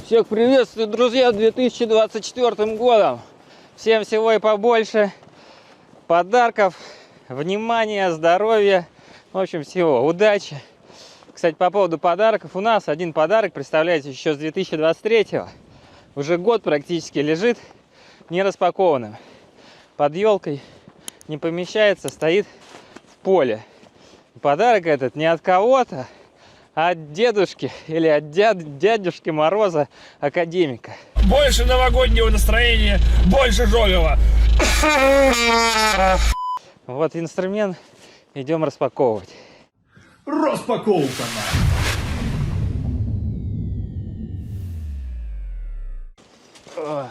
Всех приветствую, друзья, 2024 годом. Всем всего и побольше. Подарков, внимания, здоровья. В общем, всего. Удачи. Кстати, по поводу подарков. У нас один подарок, представляете, еще с 2023. Уже год практически лежит не распакованным. Под елкой не помещается, стоит в поле. Подарок этот не от кого-то, а от дедушки или от дядюшки Мороза, академика. Больше новогоднего настроения, больше Жогова. Вот инструмент, идем распаковывать. Распаковка.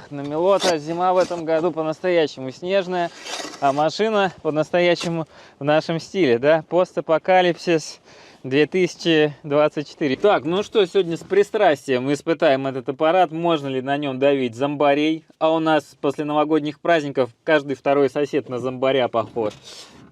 Намело-то, зима в этом году по-настоящему снежная, а машина по-настоящему в нашем стиле, да? Постапокалипсис 2024. Так, ну что, сегодня с пристрастием мы испытаем этот аппарат, можно ли на нем давить зомбарей, а у нас после новогодних праздников каждый второй сосед на зомбаря похож.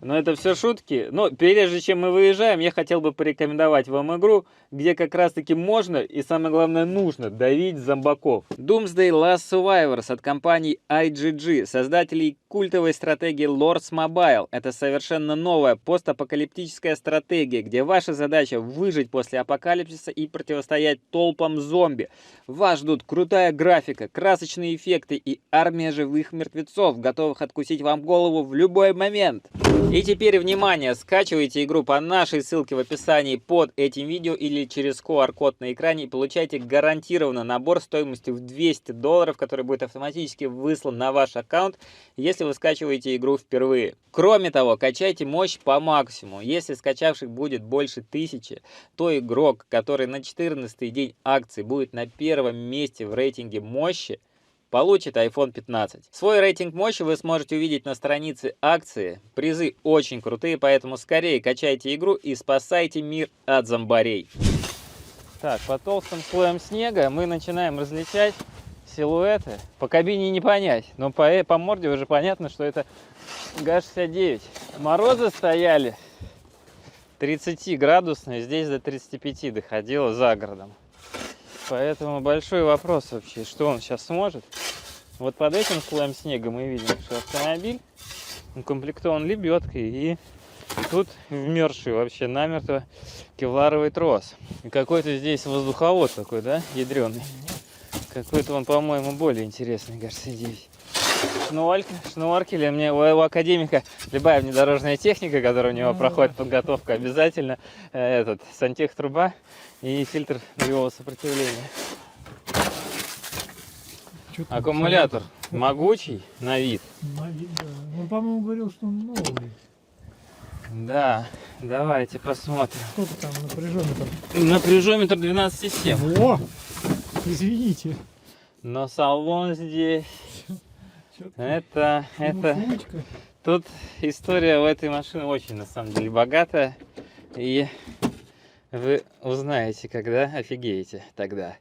Но это все шутки. Но прежде чем мы выезжаем, я хотел бы порекомендовать вам игру, где как раз таки можно и самое главное нужно давить зомбаков. Doomsday Last Survivors от компании IGG, создателей культовой стратегии Lords Mobile. Это совершенно новая постапокалиптическая стратегия, где ваша задача выжить после апокалипсиса и противостоять толпам зомби. Вас ждут крутая графика, красочные эффекты и армия живых мертвецов, готовых откусить вам голову в любой момент. И теперь, внимание, скачивайте игру по нашей ссылке в описании под этим видео или через QR-код на экране и получайте гарантированно набор стоимостью в $200, который будет автоматически выслан на ваш аккаунт, если вы скачиваете игру впервые. Кроме того, качайте мощь по максимуму. Если скачавших будет больше 1000, то игрок, который на 14-й день акции будет на первом месте в рейтинге мощи, получит iPhone 15. Свой рейтинг мощи вы сможете увидеть на странице акции. Призы очень крутые, поэтому скорее качайте игру и спасайте мир от зомбарей. Так, по толстым слоям снега мы начинаем различать силуэты. По кабине не понять, но по морде уже понятно, что это ГАЗ-69. Морозы стояли 30-градусные, здесь до 35 доходило за городом. Поэтому большой вопрос вообще, что он сейчас сможет. Вот под этим слоем снега мы видим, что автомобиль укомплектован лебедкой. И тут вмерзший вообще намертво кевларовый трос. И какой-то здесь воздуховод такой, да, ядреный. Какой-то он, по-моему, более интересный, ГАЗ-69. Шнуркели. Мне у академика любая внедорожная техника, которая у него проходит подготовка, обязательно сантехтруба и фильтр нулевого сопротивления. Аккумулятор могучий на вид. На вид, да. Он, по-моему, говорил, что он новый. Да, давайте посмотрим. Сколько там напряжометр? Напряжометр 12,7. О! Извините. Но салон здесь... Это... Тут история у этой машины очень, на самом деле, богатая. И вы узнаете, когда офигеете тогда.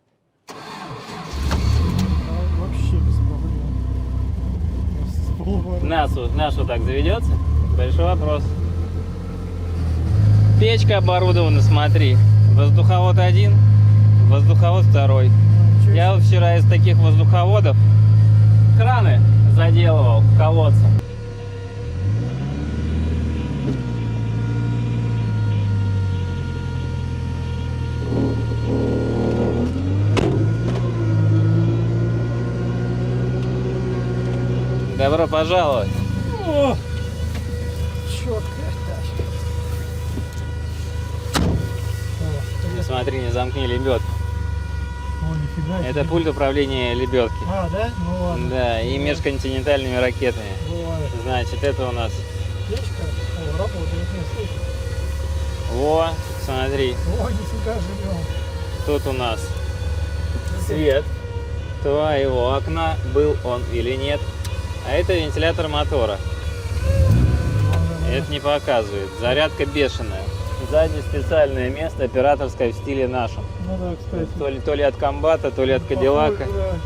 Вообще без проблем. Нас вот так заведется? Большой вопрос. Печка оборудована, смотри. Воздуховод один, воздуховод второй. Я вчера из таких воздуховодов краны заделывал в колодце. Добро пожаловать. О! Четкая тачка. Не смотри, не замкни лебедку. О, нифига себе. Это пульт управления лебедки. А, да? Ну ладно. Да, и межконтинентальными ракетами. Бывает. Значит, это у нас... Печка? О, работает, не слышно. Во, смотри. О, нифига живем. Тут у нас свет твоего окна, был он или нет. А это вентилятор мотора. Это не показывает. Зарядка бешеная. Сзади специальное место, операторское в стиле нашем. Ну да, кстати. То ли от комбата, то ли от Кадиллака. Да.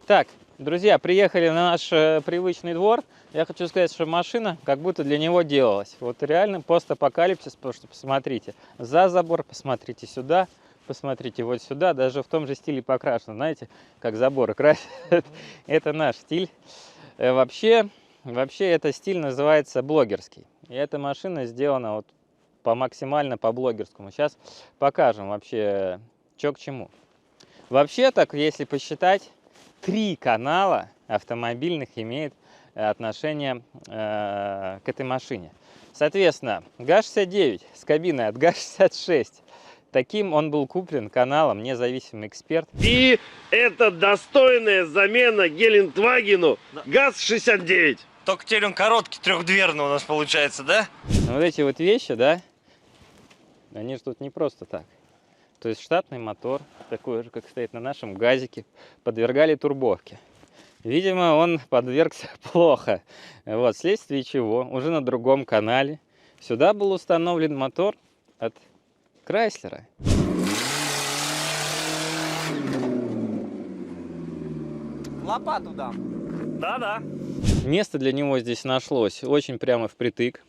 Так, Друзья, приехали на наш привычный двор. Я хочу сказать, что машина как будто для него делалась. Вот реально постапокалипсис, потому что посмотрите, за забор, посмотрите сюда, посмотрите вот сюда, даже в том же стиле покрашено, знаете, как заборы красят. Это наш стиль. Вообще этот стиль называется блогерский. И эта машина сделана вот максимально по-блогерскому. Сейчас покажем вообще, что к чему. Вообще так, если посчитать, 3 канала автомобильных имеет отношение к этой машине. Соответственно, ГАЗ-69 с кабиной от ГАЗ-66. Таким он был куплен каналом «Независимый эксперт». И это достойная замена Гелендвагену ГАЗ-69. Только теперь он короткий, трехдверный у нас получается, да? Вот эти вот вещи, да, они же тут не просто так. То есть штатный мотор, такой же, как стоит на нашем газике, подвергали турбовке. Видимо, он подвергся плохо. Вот, вследствие чего уже на другом канале сюда был установлен мотор от Крайслера. Лопату дам. Да-да. Место для него здесь нашлось очень прямо впритык.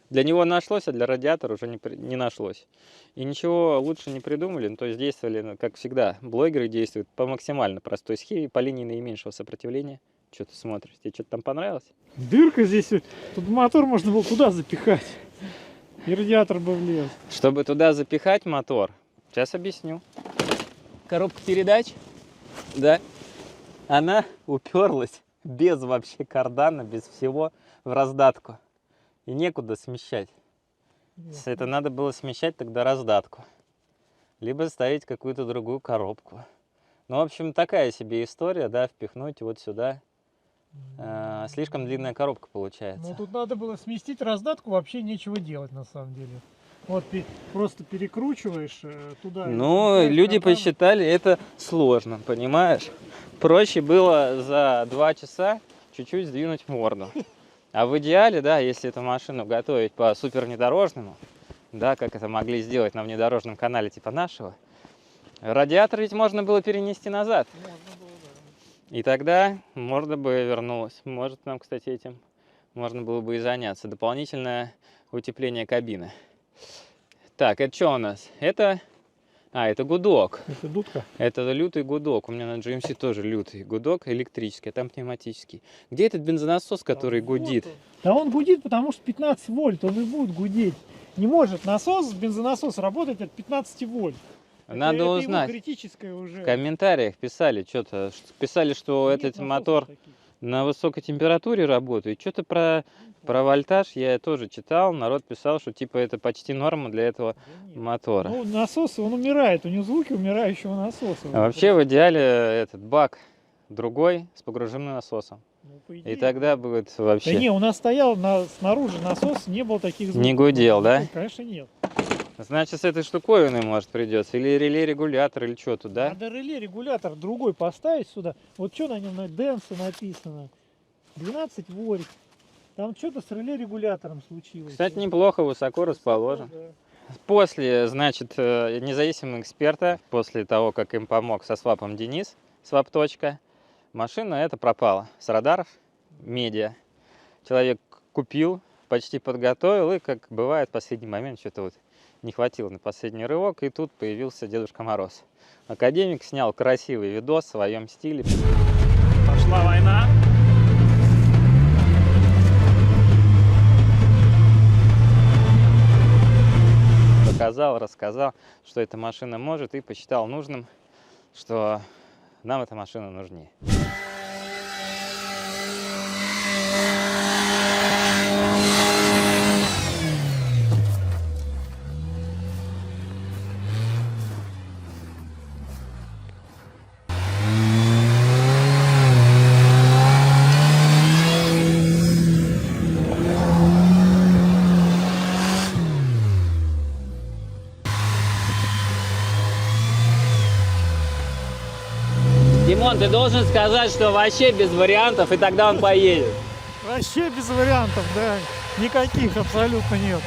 Для него нашлось, а для радиатора уже не нашлось. И ничего лучше не придумали, то есть действовали, как всегда, блогеры действуют по максимально простой схеме, по линии наименьшего сопротивления. Что ты смотришь? Тебе что-то там понравилось? Дырка здесь. Тут мотор можно было туда запихать. И радиатор бы влез. Чтобы туда запихать мотор, сейчас объясню. Коробка передач, да, она уперлась без вообще кардана, без всего в раздатку. И некуда смещать. Это надо было смещать тогда раздатку. Либо ставить какую-то другую коробку. Ну, в общем, такая себе история, да, впихнуть вот сюда. Слишком длинная коробка получается. Ну, тут надо было сместить раздатку, вообще нечего делать на самом деле. Вот ты просто перекручиваешь туда. Ну, люди посчитали это сложно, понимаешь? Проще было за 2 часа чуть-чуть сдвинуть морду. А в идеале, да, если эту машину готовить по супер внедорожному, да, как это могли сделать на внедорожном канале типа нашего, радиатор ведь можно было перенести назад. Можно было, да. И тогда можно бы вернулось. Может, нам, кстати, этим можно было бы и заняться. Дополнительное утепление кабины. Так, это что у нас? Это гудок. Это дудка. Это лютый гудок. У меня на GMC тоже лютый гудок электрический, а там пневматический. Где этот бензонасос, который гудит? Вот он. Да он гудит, потому что 15 вольт, он и будет гудеть. Не может бензонасос работать от 15 вольт. Надо это узнать. Его критическое уже. В комментариях писали что-то. Писали, что Нет этот насосов мотор таких. на высокой температуре работает. Что-то про вольтаж я тоже читал. Народ писал, что типа это почти норма для этого Да нет. мотора. Ну, насос, он умирает, у него звуки умирающего насоса. А вообще в идеале этот бак другой с погруженным насосом. Ну, по идее, И тогда будет да вообще не, у нас стоял снаружи насос, не было таких звуков. не гудел, да? Ну, конечно, нет. Значит, с этой штуковиной может придется. Или реле-регулятор, или что тут, да? Надо реле-регулятор другой поставить сюда. Вот что на нем на Денсе написано. 12 вольт. Там что-то с реле-регулятором случилось. Кстати, неплохо, высоко расположен. Да. После, значит, независимого эксперта, после того, как им помог со свапом Денис, свап-точка, машина эта пропала с радаров, медиа. Человек купил, почти подготовил, и, как бывает, в последний момент что-то вот не хватило на последний рывок, и тут появился Дедушка Мороз. Академик снял красивый видос в своем стиле. Пошла война. Показал, рассказал, что эта машина может, и посчитал нужным, что нам эта машина нужнее. Димон, ты должен сказать, что вообще без вариантов, и тогда он поедет. Вообще без вариантов, да. Никаких абсолютно нет.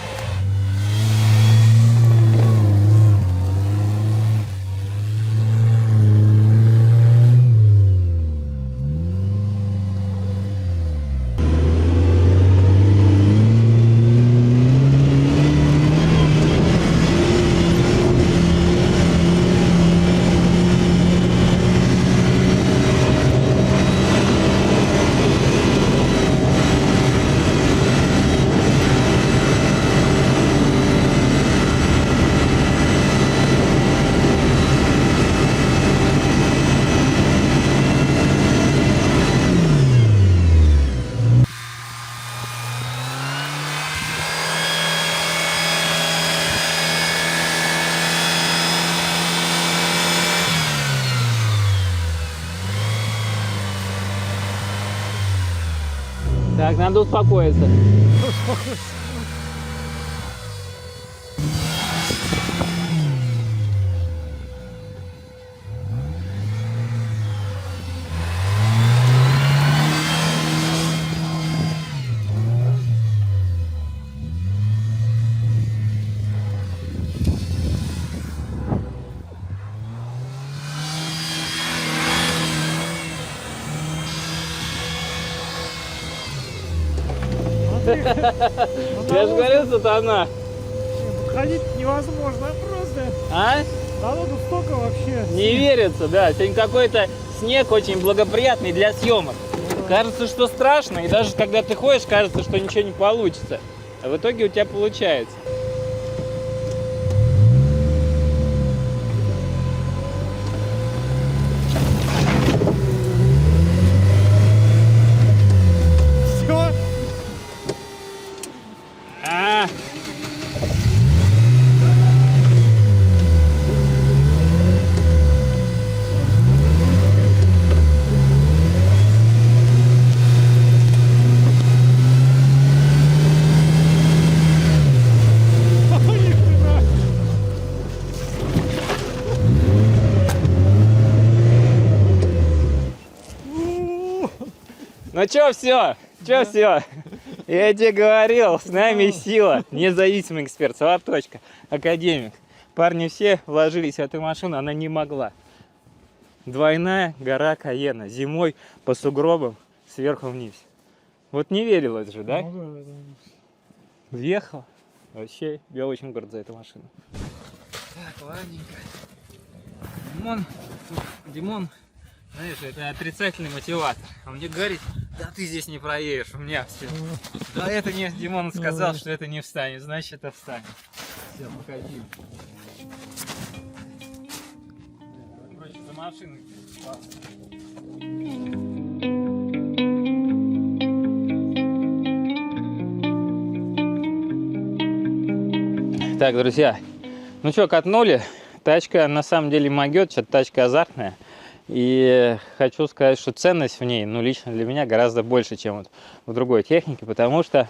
Так, надо успокоиться. Я же говорил, сатана. Ходить невозможно просто. А? Народу столько вообще. Не верится, да. Сегодня какой-то снег очень благоприятный для съемок. Кажется, что страшно, и даже когда ты ходишь, кажется, что ничего не получится. А в итоге у тебя получается. Все. А, ну чё, все? Чё, все? Я тебе говорил, с нами сила. Независимый эксперт, Солоточка, академик. Парни все вложились в эту машину, она не могла. Двойная гора Каена. Зимой по сугробам сверху вниз. Вот не верилось же, да? Въехал. Вообще, я очень горд за эту машину. Так, ладненько. Димон, знаешь, это отрицательный мотиватор. Он мне говорит, да ты здесь не проедешь, у меня все. Да это не, Димон сказал, что это не встанет, значит это встанет. Все, покатили. Короче, за машиной. Так, друзья, ну что, катнули. Тачка на самом деле могет, что-то тачка азартная. И хочу сказать, что ценность в ней, ну, лично для меня гораздо больше, чем вот в другой технике, потому что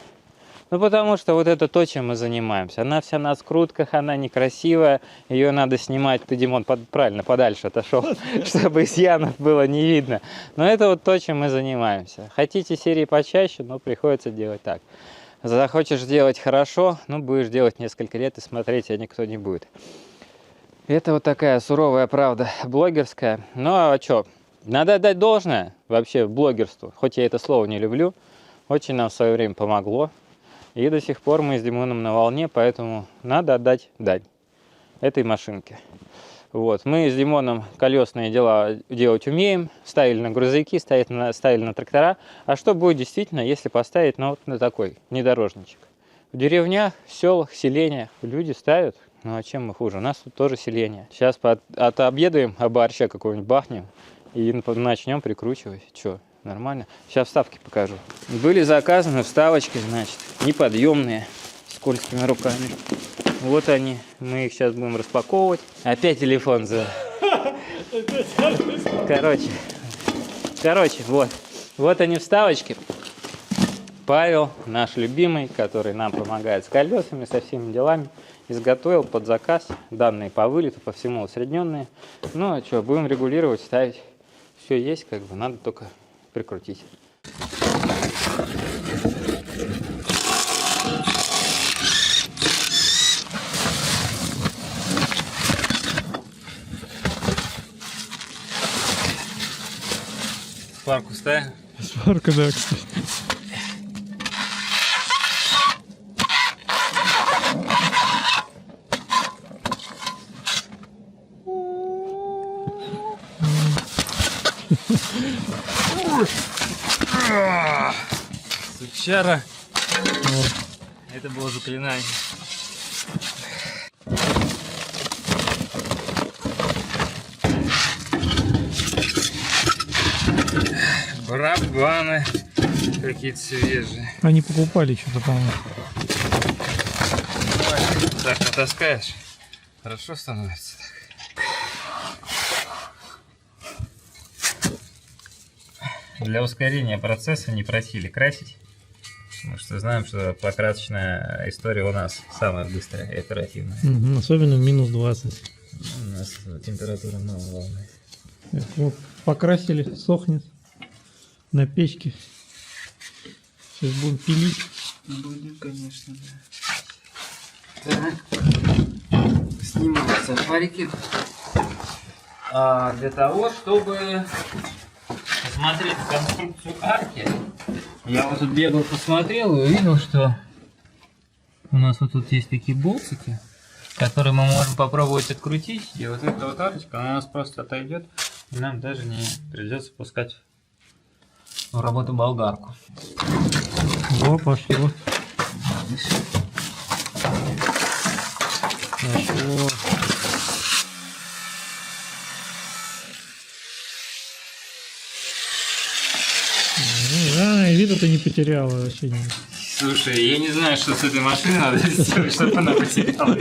вот это то, чем мы занимаемся. Она вся на скрутках, она некрасивая, ее надо снимать, ты, Димон, правильно, подальше отошел, чтобы изъянов было не видно. Но это вот то, чем мы занимаемся. Хотите серии почаще, но приходится делать так. Захочешь делать хорошо, ну, будешь делать несколько лет и смотреть, а никто не будет. Это вот такая суровая правда блогерская. Ну а что, надо отдать должное вообще блогерству. Хоть я это слово не люблю, очень нам в свое время помогло. И до сих пор мы с Димоном на волне, поэтому надо отдать дань этой машинке. Вот. Мы с Димоном колесные дела делать умеем, ставили на грузовики, ставили на трактора. А что будет действительно, если поставить вот на такой внедорожничек? В деревнях, селах, селениях люди ставят. Ну а чем мы хуже? У нас тут тоже селение. Сейчас отобедаем, борща какого-нибудь бахнем и начнем прикручивать. Че, нормально? Сейчас вставки покажу. Были заказаны вставочки, значит, неподъемные, скользкими руками. Вот они. Мы их сейчас будем распаковывать. Опять телефон за... Короче, вот. Вот они вставочки. Павел, наш любимый, который нам помогает с колесами, со всеми делами, изготовил под заказ данные по вылету, по всему усредненные. Ну а что, будем регулировать, ставить. Все есть, как бы, надо только прикрутить. Сварку ставим? Сварка, да, кстати. Сучара. Это было заклинание. Барабаны какие-то свежие. Они покупали что-то, по-моему. Так, натаскаешь. Хорошо становится. Для ускорения процесса не просили красить. Потому что знаем, что покрасочная история у нас самая быстрая и оперативная. Особенно в минус 20. У нас температура мало волнует. Так, вот, покрасили, сохнет на печке. Сейчас будем пилить. Будем, конечно, да. Так. Снимаются фарики. Для того, чтобы посмотреть конструкцию арки, я вот тут бегал, посмотрел и увидел, что у нас вот тут есть такие болтики, которые мы можем попробовать открутить, и вот эта вот арочка, она у нас просто отойдет, и нам даже не придется пускать в работу болгарку. О, пошло. Пошло. Да, вида ты не потеряла вообще. Слушай, я не знаю, что с этой машиной надо сделать, чтобы она потеряла.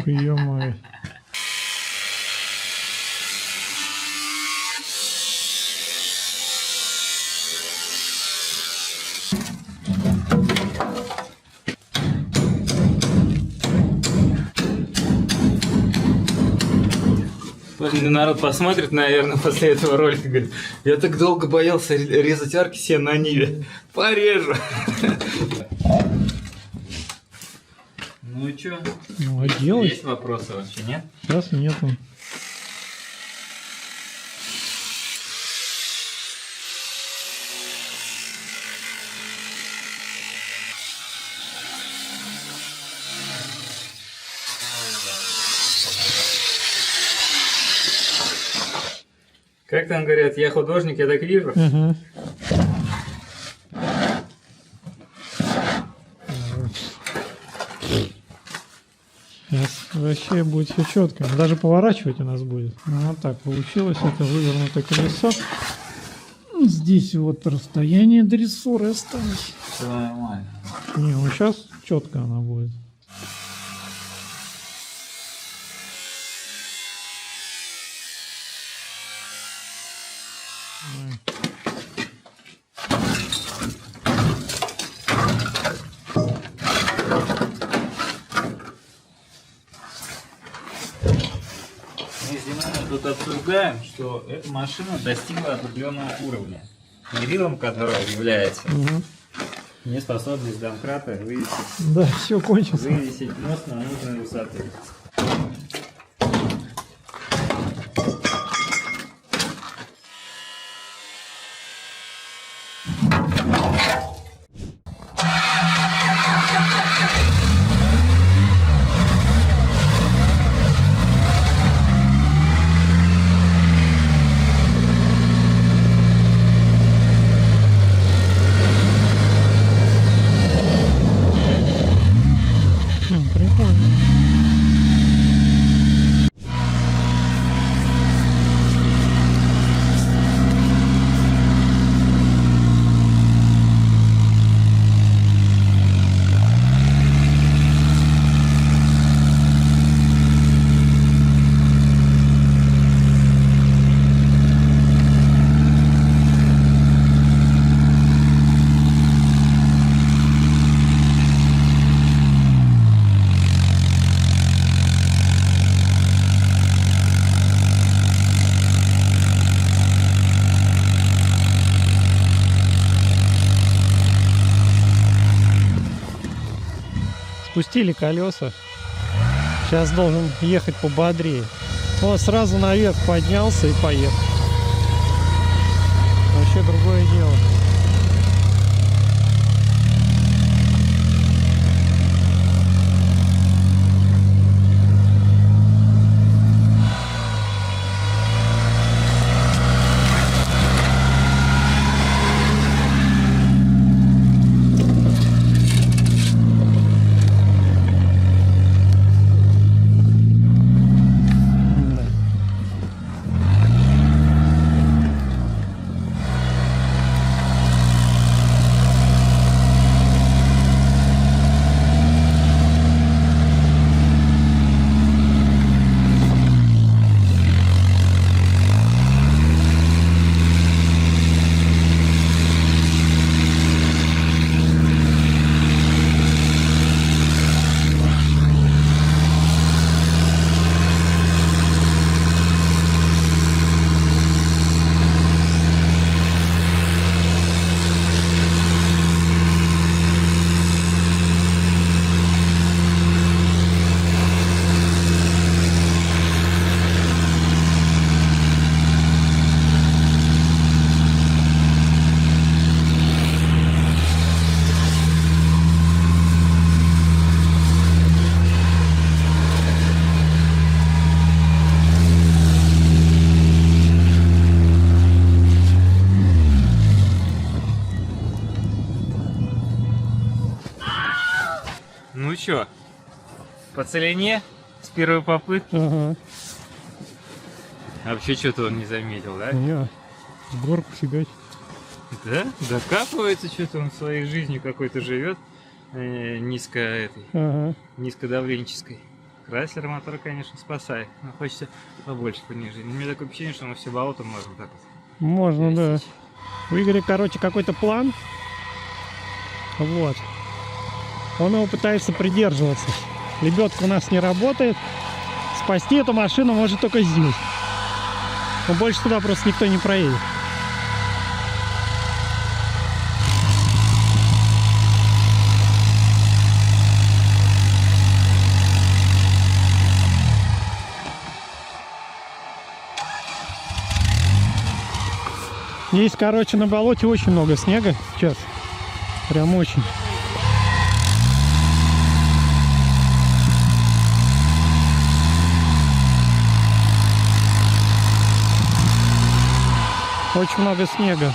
Ё-моё. Народ посмотрит, наверное, после этого ролика, говорит, я так долго боялся резать арки себе на Ниве. Порежу. Ну и чё? Ну, а делать? Есть вопросы вообще, нет? Сейчас нету. Как там говорят, я художник, я так вижу. Ага. Сейчас вообще будет все четко. Даже поворачивать у нас будет. Ну, вот так получилось. Это вывернутое колесо. Здесь вот расстояние дрессуры осталось. Все нормально. Не, ну сейчас четко она будет. Мы тут обсуждаем, что эта машина достигла определенного уровня, мерилом которого является Угу. неспособность домкрата Да, все кончится. вывесить мост на нужной высоты. Прикольно. Спустили колеса. Сейчас должен ехать пободрее. Вот сразу наверх поднялся и поехал. Вообще другое дело. чё? По целине? С первой попытки? Ага. А вообще что-то он не заметил, да? Не, с горку фигачит. Да? Докапывается что-то, он своей жизнью какой-то живет. Низкодавленческой. Крайслер мотор, конечно, спасает. Но хочется побольше понижения. У меня такое впечатление, что на все болото можно так вот. Можно, да. пересечь. У Игоря, короче, какой-то план. Вот. Он его пытается придерживаться. Лебедка у нас не работает. Спасти эту машину может только здесь. Но больше туда просто никто не проедет. Здесь, короче, на болоте очень много снега сейчас. Прям очень. Очень много снега.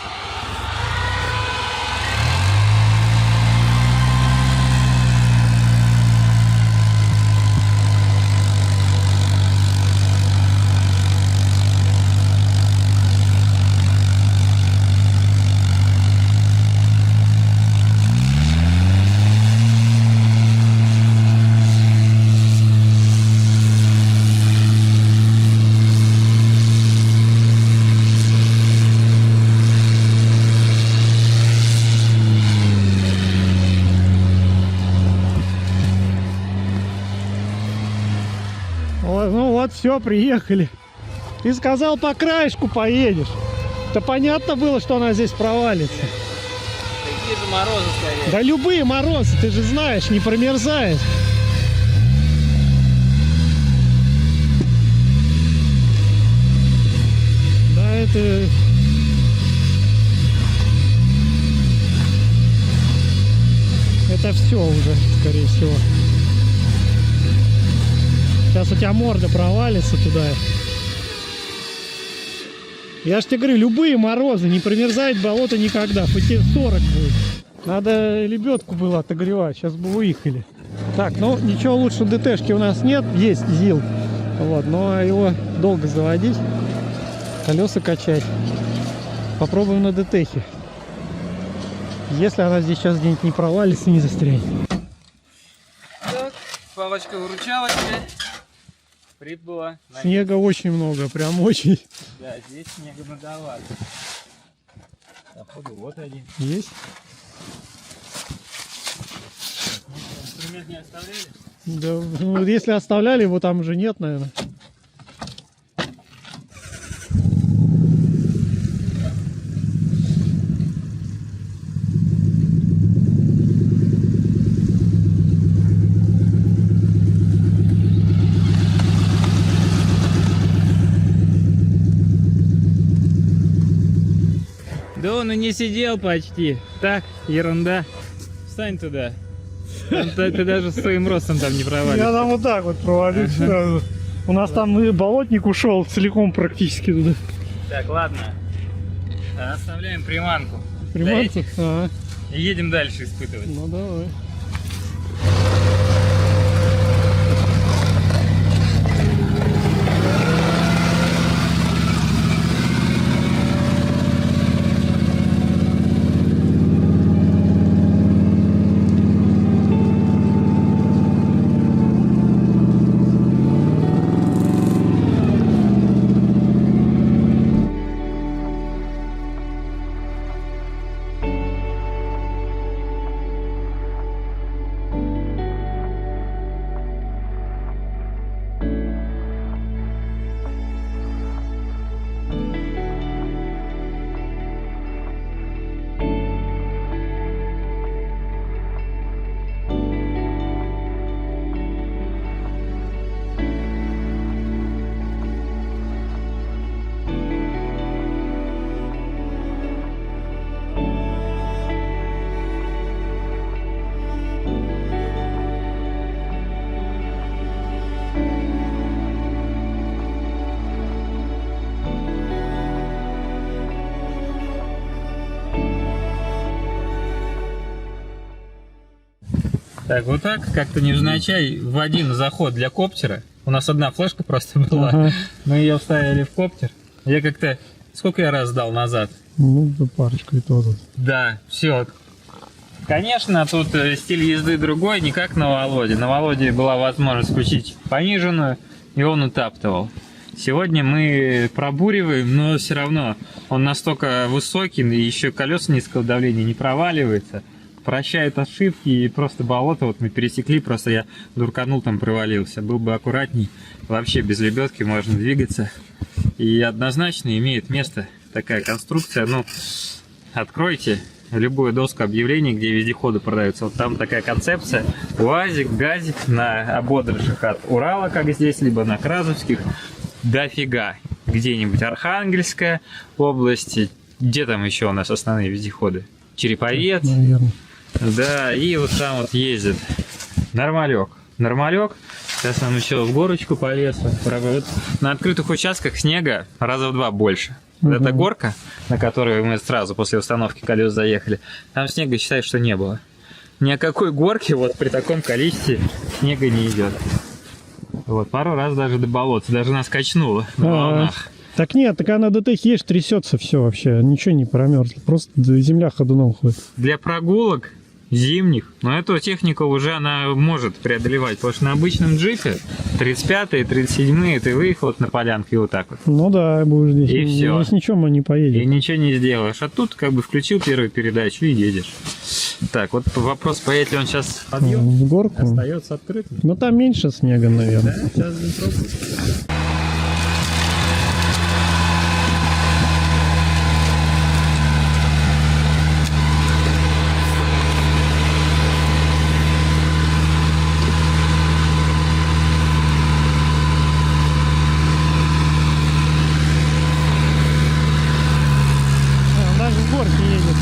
Ну вот, все, приехали. Ты сказал, по краешку поедешь. Да понятно было, что она здесь провалится. Какие же морозы скорее. Да любые морозы, ты же знаешь, не промерзает. Да, это... Это все уже, скорее всего. Сейчас у тебя морда провалится туда. Я ж тебе говорю, любые морозы, не промерзает болото никогда. Хоть и 40 будет. Надо лебедку было отогревать, сейчас бы выехали. Так, ну ничего лучше ДТшки у нас нет. Есть ЗИЛ. Вот, но его долго заводить. Колеса качать. Попробуем на ДТхе. Если она здесь сейчас где-нибудь не провалится, не застрянет. Так, палочка-выручалочка прибыла. Снега очень много, прям очень. Да, здесь снега многовато. Походу, вот один. Есть? Инструмент не оставляли? Да, ну, если оставляли, его там уже нет, наверное. Да он и не сидел почти. Так, ерунда. Встань туда. Ты даже своим ростом там не провалишься. Я там вот так вот провалюсь сразу. У нас там и болотник ушел целиком практически туда. Так, ладно. Оставляем приманку. Приманку? Ага. И едем дальше испытывать. Ну давай. Так, вот так, как-то невзначай, в один заход для коптера. У нас одна флешка просто была. Ага. Мы ее вставили в коптер. Я как-то... Сколько я раз сдал назад? Ну, да парочку и то тут. Да, все. Конечно, тут стиль езды другой, не как на Володе. На Володе была возможность включить пониженную, и он утаптывал. Сегодня мы пробуриваем, но все равно он настолько высокий, и еще колеса низкого давления не проваливается. Прощает ошибки, и просто болото вот мы пересекли, просто я дурканул, там провалился. Был бы аккуратней, вообще без лебедки можно двигаться. И однозначно имеет место такая конструкция. Ну, откройте любую доску объявлений, где вездеходы продаются. Вот там такая концепция. УАЗик, газик на ободрышах от Урала, как здесь, либо на Кразовских. Дофига. Где-нибудь Архангельская область. Где там еще у нас основные вездеходы? Череповец. Наверное. Да, и вот там вот ездит нормалек. Нормалек. Сейчас нам еще в горочку полез. Вот на открытых участках снега раза в 2 больше. Вот эта горка, на которую мы сразу после установки колес заехали, там снега, считай, что не было. Ни о какой горке вот при таком количестве снега не идет. Вот, пару раз даже до болота, даже нас качнуло на волнах. Так нет, так она до ТХ едешь, трясется все вообще, ничего не промерзло, просто земля ходуном ходит. Для прогулок зимних, но эту технику уже она может преодолевать, потому что на обычном джипе 35-е, 37-е ты выехал вот на полянку и вот так вот. Ну да, будешь здесь. И все. Здесь ничего мы не И поедем. ничего не сделаешь. А тут как бы включил первую передачу и едешь. Так, вот вопрос, поедет ли он сейчас подъем, В горку. остается открытым. Но там меньше снега, наверное. Да, сейчас будем пробовать. Даже в горке едет.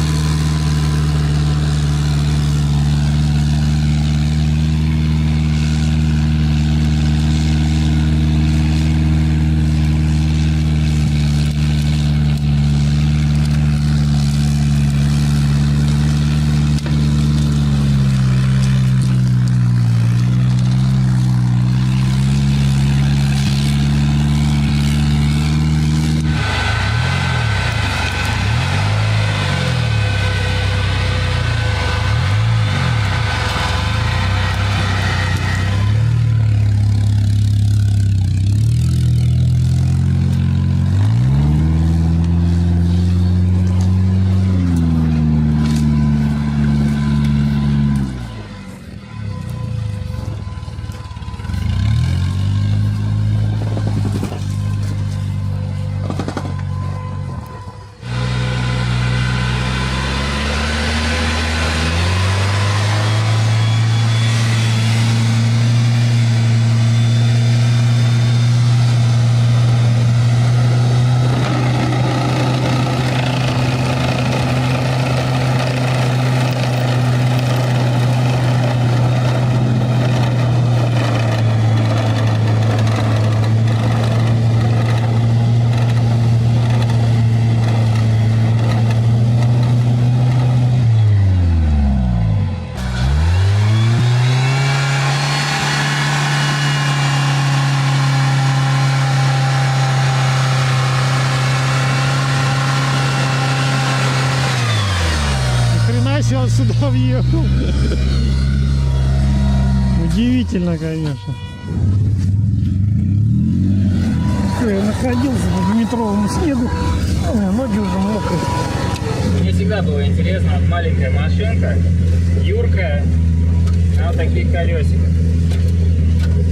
Он сюда въехал. Удивительно, конечно. Я находился по метровому снегу, ноги уже мокрые. Мне всегда было интересно, вот маленькая машинка, юркая, на вот таких колесиках.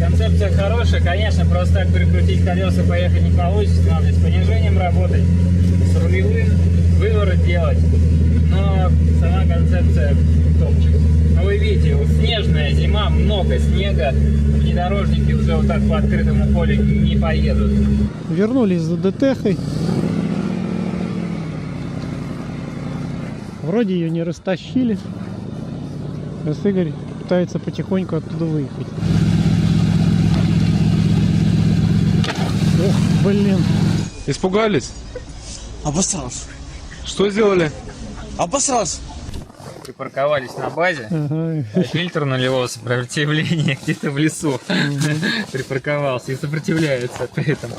Концепция хорошая, конечно, просто так прикрутить колеса, поехать не получится, надо с понижением работать, с рулевым, выворот делать. Но сама концепция топчик. Но вы видите, вот снежная зима, много снега, внедорожники уже вот так по открытому полю не поедут. Вернулись за ДТХой. Вроде ее не растащили. Сейчас Игорь пытается потихоньку оттуда выехать. Ох, блин. Испугались? Обосрался. Что сделали? Обосрался. припарковались на базе. Ага. А фильтр нулевого сопротивления где-то в лесу припарковался и сопротивляется при этом.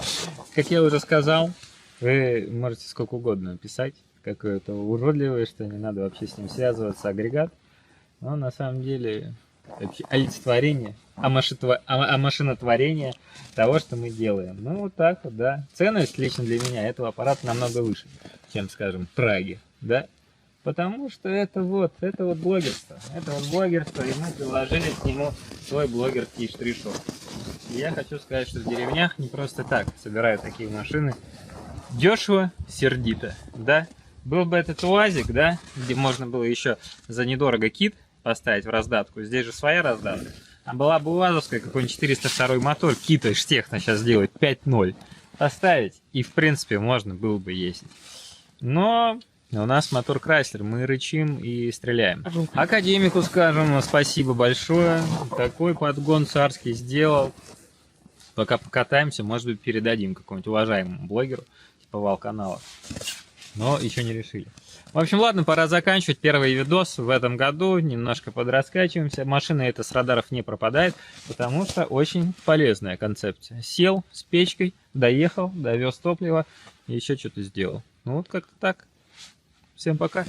Как я уже сказал, вы можете сколько угодно писать, какое это уродливое, что не надо вообще с ним связываться, агрегат. Но на самом деле вообще олицетворение, машинотворение того, что мы делаем. Ну вот так вот, да. Ценность лично для меня этого аппарата намного выше, чем, скажем, Праги, да. Потому что это вот блогерство. Это вот блогерство, и мы приложили к нему свой блогерский штришок. И я хочу сказать, что в деревнях не просто так собирают такие машины. Дешево, сердито, да. Был бы этот УАЗик, да, где можно было еще за недорого кит поставить в раздатку. Здесь же своя раздатка. А была бы УАЗовская, какой-нибудь 402 мотор, кита Штехна сейчас делает 5.0. Поставить, и в принципе можно было бы ездить. Но у нас мотор Крайслер, мы рычим и стреляем. Академику скажем спасибо большое. Такой подгон царский сделал. Пока покатаемся, может быть, передадим какому-нибудь уважаемому блогеру, типа Вал-канала. Но еще не решили. В общем, ладно, пора заканчивать первый видос в этом году. Немножко подраскачиваемся. Машина эта с радаров не пропадает, потому что очень полезная концепция. Сел с печкой, доехал, довез топливо и еще что-то сделал. Ну вот как-то так. Всем пока.